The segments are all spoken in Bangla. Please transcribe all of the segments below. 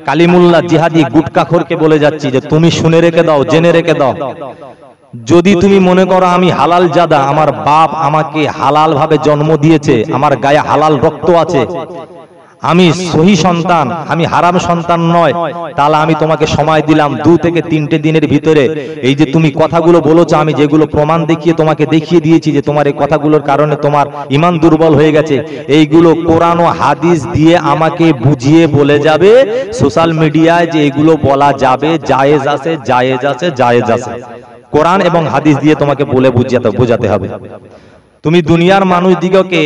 কালিমুল্লাহ জিহাদি গুটকাখোরকে বলে যাচ্ছি যে তুমি শুনে রেখে দাও, জেনে রেখে দাও, যদি তুমি মনে করো আমি হালাল জাদা, আমার বাপ আমাকে হালাল ভাবে জন্ম দিয়েছে, আমার গায়ে হালাল রক্ত আছে, আমি সহি সন্তান, আমি হারাম সন্তান নয়, তাহলে আমি তোমাকে সময় দিলাম 2 থেকে 3টে দিনের ভিতরে এই যে তুমি কথাগুলো বলেছো, আমি যেগুলো প্রমাণ দেখিয়ে তোমাকে দেখিয়ে দিয়েছি যে তোমার এই কথাগুলোর কারণে তোমার ঈমান দুর্বল হয়ে গেছে, এইগুলো কোরআন ও হাদিস দিয়ে আমাকে বুঝিয়ে বলে যাবে সোশ্যাল মিডিয়ায় যে এগুলো বলা যাবে, জায়েজ আছে, জায়েজ আছে, জায়েজ আছে। কোরআন এবং হাদিস দিয়ে তোমাকে বলে বোঝাতে হবে। তুমি দুনিয়ার মানুষ দিগকে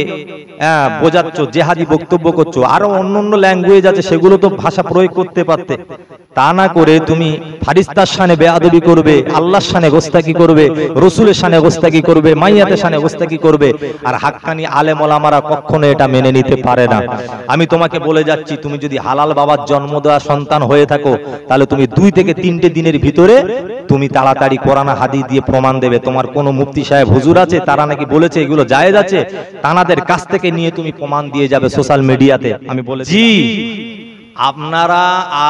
বোঝাচ্ছ, জেহাদি বক্তব্য করছো, আরো অন্য ল্যাঙ্গুয়েজ আছে, সেগুলো তো ভাষা প্রয়োগ করতে পারতে। তা না করে তুমি ফারিস্তার শানে বেয়াদবি করবে, আল্লাহর শানে গোস্তাকি করবে, রসুলের শানে গোস্তাকি করবে, মাইয়াতের শানে গোস্তাকি করবে। আর হাক্কানি আলেম ওলামারা কখনো এটা মেনে নিতে পারে না। আমি তোমাকে বলে যাচ্ছি, তুমি যদি হালাল বাবার জন্ম দেওয়া সন্তান হয়ে থাকো, তাহলে তুমি 2 থেকে 3টে দিনের ভিতরে তুমি তাড়াতাড়ি কোরআন হাদিস দিয়ে প্রমাণ দেবে। তোমার কোনো মুফতি সাহেব হুজুর আছে, তারা নাকি বলেছে এগুলো জায়েজ আছে, তানাদের কাছ থেকে নিয়ে তুমি প্রমাণ দিয়ে যাবে সোশ্যাল মিডিয়াতে। আমি বলেছি জি, আপনারা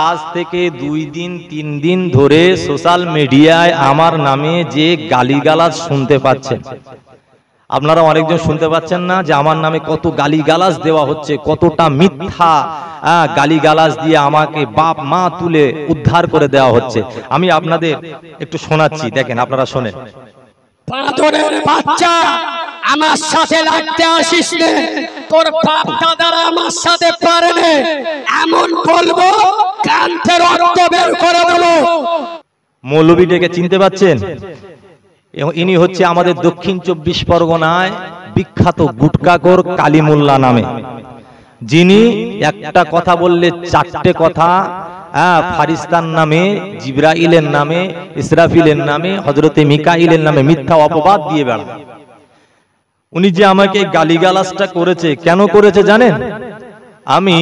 আজ থেকে 2 দিন 3 দিন ধরে সোশ্যাল মিডিয়ায় আমার নামে যে গালিগালাজ শুনতে পাচ্ছেন, আপনারা অনেকজন শুনতে পাচ্ছেন না যে আমার নামে কত গালিগালাজ দেওয়া হচ্ছে, কতটা মিথ্যা গালিগালাজ দিয়ে আমাকে বাপ মা তুলে উদ্ধার করে দেওয়া হচ্ছে। আমি আপনাদের একটু শোনাচ্ছি, দেখেন, আপনারা শোনেন। পাথরের বাচ্চা, আমার সাথে লাগতে আসিস না, তোর বাপ দাদারা আমার সাথে পারে না, এমন বলবো কান থেকে রক্ত বের করে দেবো। মৌলবীটাকে চিনতে পাচ্ছেন? ইনি হচ্ছে আমাদের দক্ষিণ 24 পরগনায় বিখ্যাত গুটকাখোর কালিমুল্লাহ নামে, যিনি একটা কথা বললে 4টে কথা ফারিস্তার নামে, জিবরাইলের নামে, ইসরাফিলের নামে, হযরতে মিকাইলের নামে মিথ্যা অপবাদ দিয়ে বেড়ান। উনি যে আমাকে গালিগালাজটা করেছে, কেন করেছে জানেন? আমি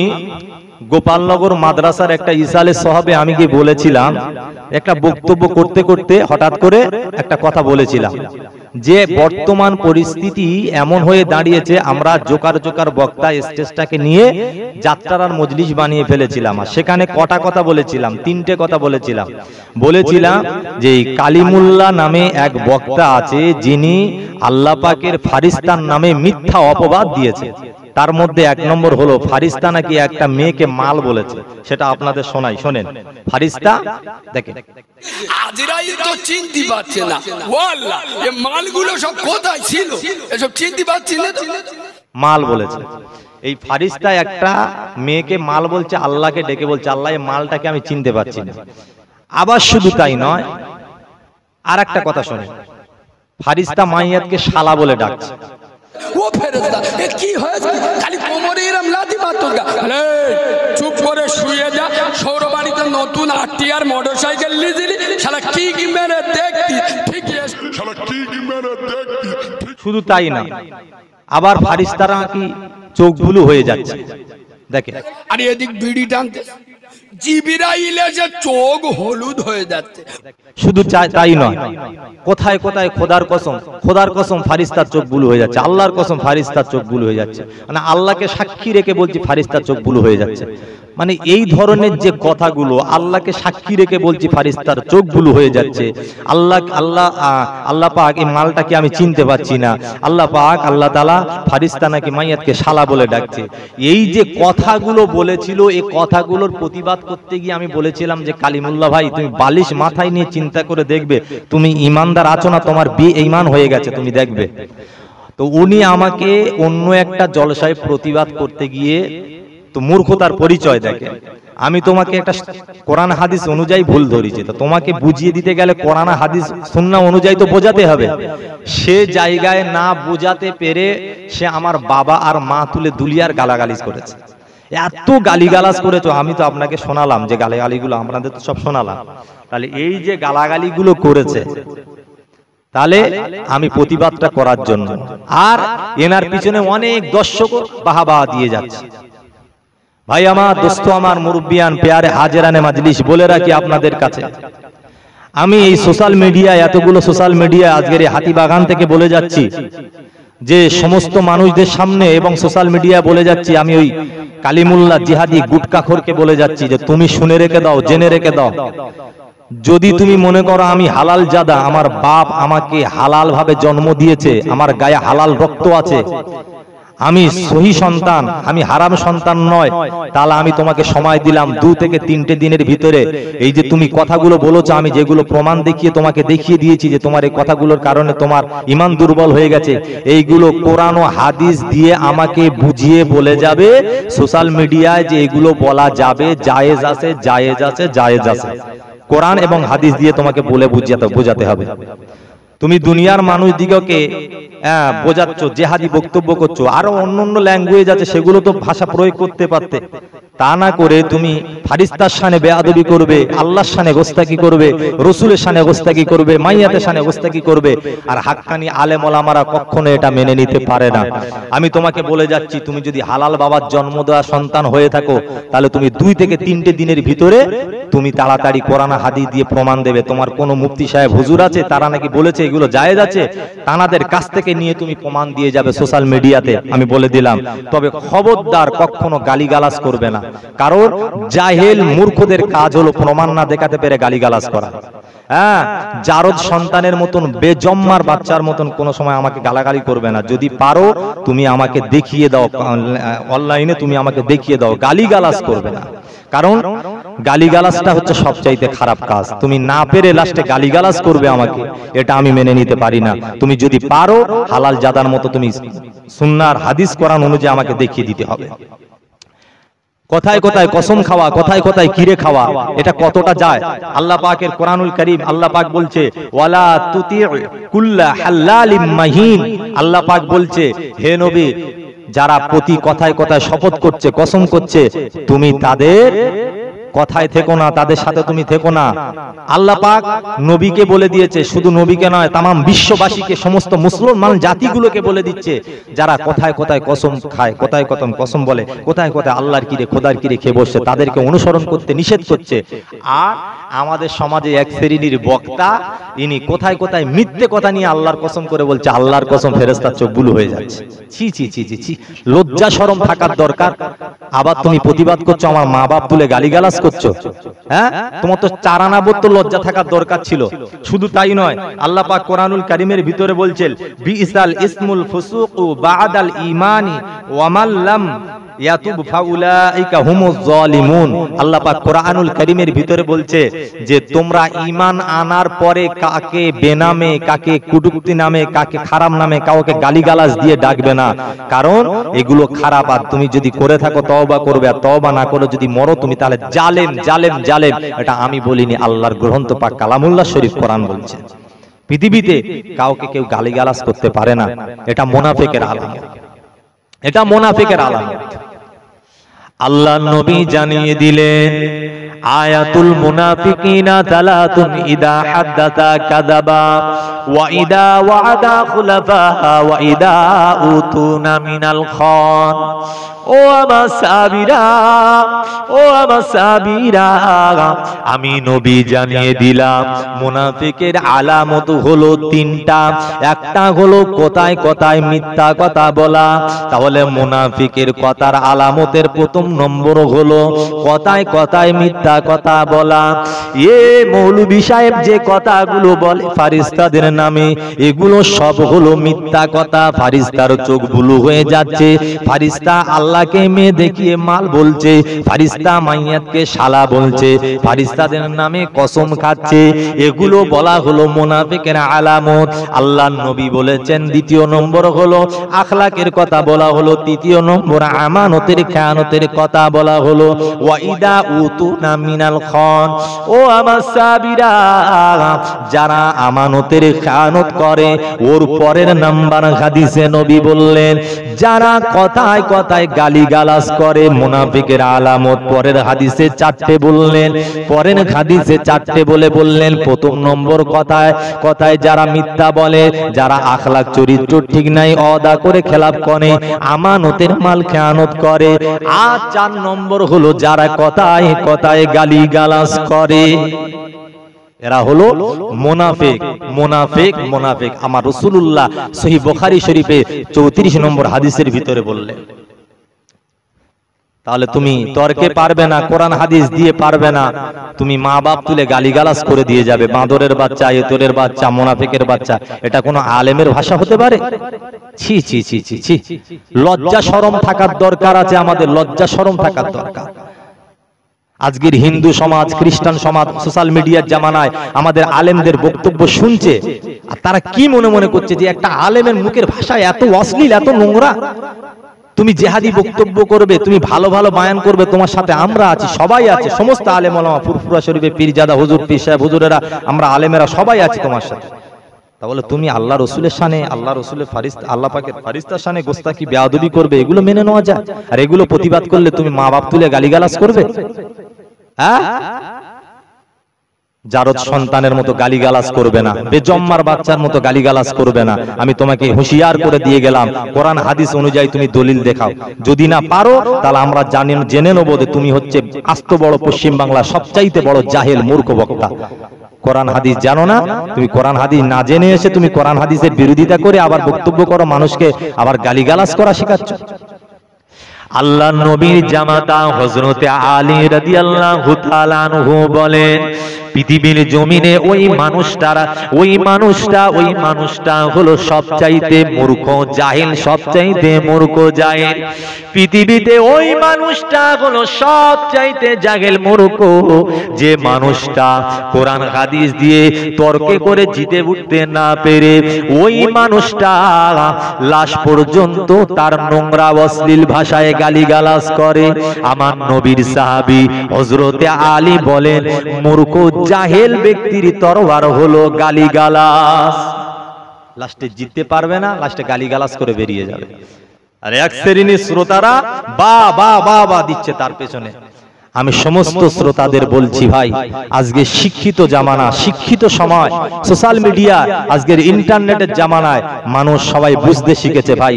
গোপালনগর মাদ্রাসার একটা ইসালে সাহাবে আমি কি বলেছিলাম, একটা বক্তব্য করতে করতে হঠাৎ করে একটা কথা বলেছিলাম যে বর্তমান পরিস্থিতি এমন হয়ে দাঁড়িয়েছে, আমরা জোকার জোকার বক্তা স্টেজটাকে নিয়ে যাত্রার মজলিস বানিয়ে ফেলেছিলাম। আর সেখানে কটা কথা বলেছিলাম, 3টে কথা বলেছিলাম। বলেছিলাম যে কালিমুল্লাহ নামে এক বক্তা আছে, যিনি আল্লাহ পাকের ফারিস্তার নামে মিথ্যা অপবাদ দিয়েছে। তার মধ্যে 1 নম্বর হলো ফারিস্তা নাকি একটা মেয়েকে মাল বলেছে, সেটা আপনাদের শোনাই, শোনেন। ফারিস্তা দেখেন, আজরাইল তো চিনতে পারছে না, ওয়াল্লাহ এই মালগুলো সব কোথায় ছিল এসব চিনতে পারছি না। মাল বলেছে, এই ফারিস্তা একটা মেয়েকে মাল বলছে, আল্লাহকে ডেকে বলছে আল্লাহ এই মালটাকে আমি চিনতে পারছি না। আবার শুধু তাই নয়, আর একটা কথা শোনেন, ফারিস্তা মাইয়াতকে শালা বলে ডাকছে। ও ফেরেশতা, এ কি হয়েছে? খালি কোমরে এরম লাথি মারতো গা। আরে চুপ করে শুয়ে যা, সৌরবাড়িতে নতুন আরটিআর মোটরসাইকেল লিজিলি, শালা কি মেরে দেখতি, ঠিকই আছে, শালা কি মেরে দেখতি। শুধু তাই না, আবার ফারিস্তারা কি চোখ বুলু হয়ে যাচ্ছে, দেখেন। আর এদিক বিড়ি টানতে জিবরাইলের যে চোখ হলুদ হয়ে যাচ্ছে। শুধু তাই নয়, কোথায় কোথায় খোদার কসম ফারিস্তার চোখ বুলু হয়ে যাচ্ছে, আল্লাহর কসম ফারিস্তার চোখ বুলু হয়ে যাচ্ছে। মানে আল্লাহকে সাক্ষী রেখে বলছি ফারিস্তার চোখ বুলু হয়ে যাচ্ছে। মানে এই ধরনের যে কথাগুলো, আল্লাহকে সাক্ষী রেখে বলছি ফারিস্তার চোখ বুলু হয়ে যাচ্ছে, আল্লাহ পাক এই মালটাকে আমি চিনতে পারছি না, আল্লাহ পাক আল্লাহ তাআলা ফারিস্তা নাকি মাইয়াতকে শালা বলে ডাকছে। এই যে কথাগুলো বলেছিল, এই কথাগুলোর প্রতিবাদ করতে গিয়ে আমি বলেছিলাম যে কালিমুল্লাহ ভাই, তুমি বালিশ মাথায় নিয়ে চিন্তা করে দেখবে তুমি ইমানদার আছো না, তোমার বেঈমান হয়ে গেছে, তুমি দেখবে। তো উনি আমাকে অন্য একটা জলসায় প্রতিবাদ করতে গিয়ে তো মূর্খতার পরিচয় দেখেন। আমি তোমাকে একটা কোরআন হাদিস অনুযায়ী ভুল ধরেছি, তো তোমাকে বুঝিয়ে দিতে গেলে কোরআন হাদিস সুন্নাহ অনুযায়ী তো বোঝাতে হবে। সে জায়গায় না বোঝাতে পেরে সে আমার বাবা আর মা তুলে দুলিয়ার গালাগালিজ করেছে। এত গালিগালাজ করেছো, আমি তো আপনাকে শোনালাম যে গালাগালিগুলো, আপনাদের তো সব শোনালাম। তাহলে এই যে গালাগালিগুলো করেছে, তাহলে আমি প্রতিবাদটা করার জন্য, আর এনার পিছনে অনেক দর্শক বাহাবা দিয়ে যাচ্ছে। ভাই আমার, দোস্ত আমার, মুরব্বিয়ান, পেয়ারে হাজেরানে মাজলিস, বলে রাখি আপনাদের কাছে, আমি এই সোশ্যাল মিডিয়া, এতগুলো সোশ্যাল মিডিয়া আজকের এই হাতিবাগান থেকে বলে যাচ্ছি, যে সমস্ত মানুষদের সামনে এবং সোশ্যাল মিডিয়া বলে যাচ্ছি, আমি ওই কালিমুল্লাহ জিহাদি গুটকাখোরকে বলে যাচ্ছি যে তুমি শুনে রেখে দাও, জেনে রেখে দাও, যদি তুমি মনে করো আমি হালাল জাদা, আমার বাপ আমাকে হালাল ভাবে জন্ম দিয়েছে, আমার গায়ে হালাল রক্ত আছে, আমি সহি সন্তান, আমি হারাম সন্তান নয়, তাহলে আমি তোমাকে সময় দিলাম 2 থেকে 3টে দিনের ভিতরে এই যে তুমি কথাগুলো বলেছো, আমি যেগুলো প্রমাণ দেখিয়ে তোমাকে দেখিয়ে দিয়েছি যে তোমার এই কথাগুলোর কারণে তোমার ঈমান দুর্বল হয়ে গেছে, এইগুলো কোরআন ও হাদিস দিয়ে আমাকে বুঝিয়ে বলে যাবে সোশ্যাল মিডিয়ায় যে এগুলো বলা যাবে, জায়েজ আছে, জায়েজ আছে, জায়েজ আছে। কোরআন এবং হাদিস দিয়ে তোমাকে বলে বোঝাতে হবে। তুমি দুনিয়ার মানুষ দিগকে বোঝাচ্ছ, জেহাদি বক্তব্য করছো, আরো অন্য ল্যাঙ্গুয়েজ আছে, সেগুলো তো ভাষা প্রয়োগ করতে পারতে, তা না করে তুমি ফারিস্তার শানে বেয়াদবি করবে, আল্লাহর শানে গোস্তাকি করবে, রসুলের শানে গোস্তাকি করবে, মাইয়াতের শানে গোস্তাকি করবে, আর হাক্কানি আলেম ওলামারা কখনো এটা মেনে নিতে পারে না। আমি তোমাকে বলে যাচ্ছি, তুমি যদি হালাল বাবার জন্ম দেওয়া সন্তান হয়ে থাকো, তাহলে তুমি 2 থেকে 3টে দিনের ভিতরে তুমি তাড়াতাড়ি কোরআন হাদিস দিয়ে প্রমাণ দেবে। তোমার কোনো মুফতি সাহেব হুজুর আছে, তারা নাকি বলেছে এগুলো জায়েজ আছে, তানাদের কাছ থেকে নিয়ে তুমি প্রমাণ দিয়ে যাবে সোশ্যাল মিডিয়াতে, আমি বলে দিলাম। তবে খবরদার কখনো গালিগালাজ করবে না, কারণ জাহেল মূর্খদের কাজ হলো প্রমাণ না দেখাতে পেরে গালিগালাজ করা। হ্যাঁ, জারদ সন্তানের মতন, বেজম্মার বাচ্চার মতন কোনো সময় আমাকে গালাগালি করবে না। যদি পারো তুমি আমাকে দেখিয়ে দাও, অনলাইনে তুমি আমাকে দেখিয়ে দাও, গালিগালাজ করবে না, কারণ গালিগালাজটা হচ্ছে সবচাইতে খারাপ কাজ। তুমি না পেরে লাস্টে গালিগালাজ করবে আমাকে, এটা আমি মেনে নিতে পারি না। তুমি যদি পারো হালাল জাদার মতো তুমি সুন্নাহ হাদিস কোরআন অনুযায়ী আমাকে দেখিয়ে দিতে হবে। কথায় কথায় কসম খাওয়া, কথায় কথায় কিরে খাওয়া, এটা কতটা যায়? আল্লাহ পাকের কোরআনুল কারীম আল্লাহ পাক বলছে ওয়ালা তুতি কুল্লা হাল্লালিম মাহিন। আল্লাহ পাক বলছে হে নবী, যারা প্রতি কথায় কথায় শপথ করছে, কসম করছে, তুমি তাদের কথায় থেকো না, তাদের সাথে তুমি থেকো না। আল্লাহ পাক নবীকে বলে দিয়েছে, শুধু নবীকে নয়, তামাম বিশ্ববাসীকে, সমস্ত মুসলমান জাতিগুলোকে বলে দিচ্ছে, যারা কথায় কথায় কসম খায়, কথায় কথায় কসম বলে, কথায় কথায় আল্লাহর কিরে খোদার কিরে খেয়ে বসছে, তাদেরকে অনুসরণ করতে নিষেধ করছে। আর আমাদের সমাজে এক শ্রেণীর বক্তা, ইনি কোথায় কোথায় মিথ্যে কথা নিয়ে আল্লাহর কসম করে বলছে, আল্লাহর কসম ফেরেশতার চোখ বুলু হয়ে যাচ্ছে। ছি ছি ছি ছি ছি, লজ্জা শরম থাকার দরকার। আবার তুমি প্রতিবাদ করছো, আমার মা বাপ তুলে গালিগালাজ করছো। হ্যাঁ, তোমার তো 4 আনা তো লজ্জা থাকার দরকার ছিল। শুধু তাই নয়, আল্লাহ পাক কোরআনুল কারীমের ভিতরে বলছেন বিইসাল ইসমুল ফুসুকু বাদাল ঈমানি ওয়া মান লাম ইয়াতুব ফাউলাইকা হুমুজ জালিমুন। আল্লাহ পাক কোরআনুল কারীমের ভিতরে বলছে যে তোমরা ঈমান আনার পরে কাকে বেনামে, কাকে কুটুক্তি নামে, কাকে খারাপ নামে, কাউকে গালিগালাজ দিয়ে ডাকবে না, কারণ এগুলো খারাপ। আর তুমি যদি করে থাকো তওবা করবে, আর তওবা না করে যদি মরো তুমি, তাহলে জালেম জালেম জালেম। এটা আমি বলিনি, আল্লাহর গ্রন্থ পাক কালামুল্লাহ শরীফ কোরআন বলছে। পৃথিবীতে কাউকে কেউ গালিগালাজ করতে পারে না, এটা মুনাফিকের আলামত, এটা মুনাফিকের আলামত। আল্লাহ নবী জানিয়ে দিলেন আয়াতুল মুনাফিকিনা তালাতুন ইদা হাদাসা কাযাবা ওয়া ইদা ওয়াদা খুলাফা ওয়া ইদা উতুনা মিনাল খান। ও আমার সাবিরা, ও আমার সাবিরা, আমি নবী জানিয়ে দিলাম মুনাফিকের আলামত হলো 3টা। একটা হলো কথায় কথায় মিথ্যা কথা বলা। তাহলে মুনাফিকের কথার আলামতের প্রথম নম্বর হলো কথায় কথায় মিথ্যা কথা বলা। মৌলভী সাহেব যে কথাগুলো বলে ফারিস্তাদের নামে, এগুলো সব হলো মিথ্যা কথা। ফারিস্তার চোখ বুলু হয়ে যাচ্ছে, ফারিস্তা আল্লাহকে মেয়ে দেখিয়ে মাল বলছে, ফারিস্তা মাইয়াতকে শালা বলছে, ফারিস্তাদের নামে কসম খাচ্ছে, এগুলো বলা হলো মুনাফিকের আলামত। আল্লাহর নবী বলেছেন দ্বিতীয় নম্বর হলো আখলাকের কথা বলা হলো, তৃতীয় নম্বর আমানতের খেয়ানতের কথা বলা হলো, ওয়া ইদা উতুনা মিনাল খান। ও আমার সাবিরা, যারা আমানতের খেয়ানত করে, ওর পরের নাম্বার হাদিসে নবী বললেন যারা কথায় কথায় গালিগালাজ করে, মুনাফিকের আলামত পরের হাদিসে 4টে বললেন। পরের হাদিসে 4টে বলে বললেন প্রথম নম্বর কথায় কথায় যারা মিথ্যা বলে, যারা আখলাক চরিত্র ঠিক নাই, ওয়াদা করে খেলাপ করে, আমানতের মাল খেয়ানত করে। আর 4 নম্বর হলো যারা কথায় কথায় গালিগালাজ করে। এরা হলো মুনাফিক মুনাফিক মুনাফিক। আমার রাসূলুল্লাহ সহিহ বুখারী শরীফে 34 নম্বর হাদিসের ভিতরে বললেন। তাহলে তুমি তর্কে পারবে না, কোরআন হাদিস দিয়ে পারবে না, তুমি মা বাপ তুলে গালিগালাজ করে দিয়ে যাবে, বাঁদরের বাচ্চা, এতরের বাচ্চা, মুনাফিকের বাচ্চা। এটা কোনো আলেমের ভাষা হতে পারে? ছি ছি ছি ছি ছি। লজ্জা শরম থাকার দরকার আছে আমাদের, লজ্জা শরম থাকার দরকার। আজকের হিন্দু সমাজ, খ্রিস্টান সমাজ সোশ্যাল মিডিয়ার জামানায় আমাদের আলেমদের বক্তব্য শুনছে, আর তারা কি মনে মনে করছে যে একটা আলেমের মুখের ভাষা এত অশ্লীল, এত নোংরা। তুমি জেহাদি বক্তব্য করবে, তুমি ভালো ভালো বায়ান করবে, তোমার সাথে আমরা আছি, সবাই আছে, সমস্ত আলেম ওলামা, ফুরফুরা শরীফে পীরজাদা হুজুর, পীর সাহেব হুজুরেরা, আমরা আলেমেরা সবাই আছি তোমার সাথে। তাহলে তুমি আল্লাহ রসুলের শানে, আল্লাহ রসুলের ফারিস্তা, আল্লাহ পাকের ফারিস্তার শানে গোস্তাকি বেয়াদবি করবে, এগুলো মেনে নেওয়া যায়? আর এগুলো প্রতিবাদ করলে তুমি মা বাপ তুলে গালিগালাজ করবে? হ্যাঁ, জারদ সন্তানের মতো গালিগালাজ করবে না, বেজম্মার বাচ্চার মতো গালিগালাজ করবে না। আমি তোমাকে হুঁশিয়ার করে দিয়ে গেলাম, কোরআন হাদিস অনুযায়ী তুমি দলিল দেখাও। যদি না পারো তাহলে আমরা জেনে নেবো যে তুমি হচ্ছে আস্ত বড় পশ্চিম বাংলার সবচাইতে বড় জাহেল মূর্খ বক্তা। কোরআন হাদিস জানো না, তুমি কোরআন হাদিস না জেনে এসে তুমি কোরআন হাদিসের বিরোধিতা করে আবার বক্তব্য করো, মানুষকে আবার গালিগালাজ করা শেখাচ্ছ। আল্লাহ নবীর জামাতা হযরতে আলী রাদিয়াল্লাহু তাআলা আনহু বলেন, পৃথিবীর জমিনে ওই মানুষটা হলো সবচাইতে মূর্খ জাহেল, সবচাইতে মূর্খ জাহেল। পৃথিবীতে ওই মানুষটা হলো সবচাইতে জাহেল মূর্খ, যে মানুষটা কোরআন হাদিস দিয়ে তর্কে করে জিতে উঠতে না পেরে ওই মানুষটা লাশ পর্যন্ত তার নোংরা অশ্লীল ভাষায় গালিগালাজ করে। আমার নবীর সাহাবী হযরতে আলী বলেন, মূর্খ জাহেল ব্যক্তির তরবার হলো গালিগালাজ। লাস্টে জিততে পারবে না, লাস্টে গালিগালাজ করে বেরিয়ে যাবে। আর এক শ্রেণীর শ্রোতারা বা বা বা বা দিচ্ছে তার পেছনে। আমি সমস্ত শ্রোতাদের বলছি, ভাই আজকে শিক্ষিত জামানা, শিক্ষিত সময়, সোশ্যাল মিডিয়া, আজকের ইন্টারনেটের জামানায় মানুষ সবাই বুঝতে শিখেছে। ভাই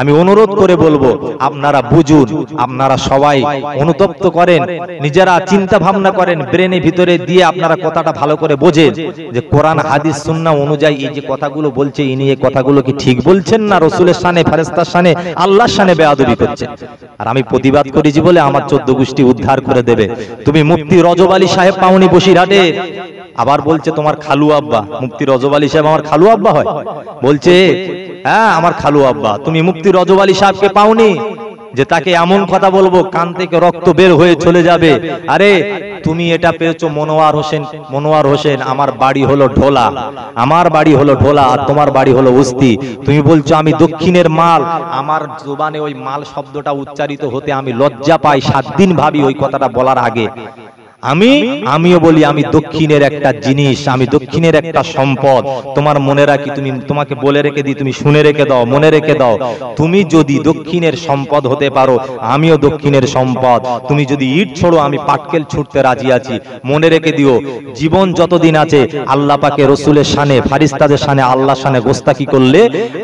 আমি অনুরোধ করে বলবো, আপনারা বুঝুন, আপনারা সবাই অনুতপ্ত করেন, নিজেরা চিন্তা ভাবনা করেন, ব্রেনের ভিতরে দিয়ে আপনারা কথাটা ভালো করে বোঝেন যে কোরআন হাদিস সুন্নাহ অনুযায়ী এই যে কথাগুলো বলছে, ইনি এই কথাগুলো কি ঠিক বলছেন না রসুলের শানে, ফেরেশতার শানে, আল্লাহর শানে বেয়াদবি করছে। আর আমি প্রতিবাদ করেছি বলে আমার 14 গোষ্ঠী উদ্ধার করে দেবে। তুমি মুফতি রজব আলী সাহেব পাওনি বসিরহাটে, আবার বলছে তোমার খালু আব্বা। মুফতি রজব আলী সাহেব আমার খালু আব্বা হয়? বলছে হ্যাঁ আমার খালু আব্বা। তুমি মুফতি রজব আলী সাহেবকে পাওনি যে তাকে এমন কথা বলবো কান থেকে রক্ত বের হয়ে চলে যাবে? আরে তুমি এটা পেয়েছো মনোয়ার হোসেন। মনোয়ার হোসেন, আমার বাড়ি হলো ঢোলা, আমার বাড়ি হলো ঢোলা, আর তোমার বাড়ি হলো উস্তি। তুমি বলছো আমি দক্ষিণের মাল, আমার জবানে ওই মাল শব্দটা উচ্চারিত হতে আমি লজ্জা পাই, 7 দিন ভাবি ওই কথাটা বলার আগে। আমিও বলি আমি দক্ষিণের একটা জিনিস, আমি দক্ষিণের একটা সম্পদ। তোমার মনে রাখি, তোমাকে বলে রেখে দিই, তুমি শুনে রেখে দাও, মনে রেখে দাও, তুমি যদি দক্ষিণের সম্পদ হতে পারো, আমিও দক্ষিণের সম্পদ। তুমি যদি ইট ছোড়ো, আমি পাটকেল ছুটতে রাজি আছি। মনে রেখে দিও, জীবন যতদিন আছে আল্লাহ পাকে, রসুলের শানে, ফারিস্তাদের শানে, আল্লাহর শানে গোস্তাকি করলে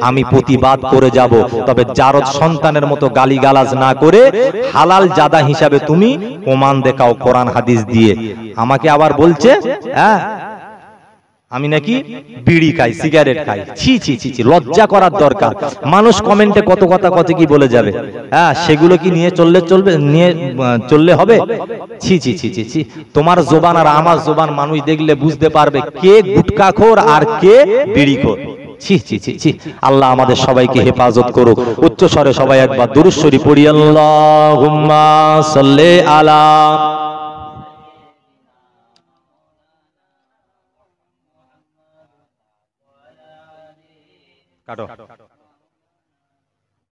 আমি প্রতিবাদ করে যাব। তবে জারদ সন্তানের মতো গালিগালাজ না করে হালাল জাদা হিসাবে তুমি প্রমাণ দেখাও কোরআন হাদিস দিয়ে। আমাকে আবার বলছে হ্যাঁ আমি নাকি বিড়ি খাই, সিগারেট খাই। ছি ছি ছি ছি, লজ্জা করার দরকার। মানুষ কমেন্টে কত কথা কত কি বলে যাবে, হ্যাঁ সেগুলো কি নিয়ে চললে হবে? ছি ছি ছি ছি ছি। তোমার জবান আর আমার জবান মানুষ দেখলে বুঝতে পারবে কে গুটখাখোর আর কে বিড়িখোর। ছি ছি ছি ছি। আল্লাহ আমাদের সবাইকে হেফাজত করুক। উচ্চ স্বরে সবাই একবার দুরূদ শরীফ পড়ি, আল্লাহুম্মা সাল্লি আলা। কাটো।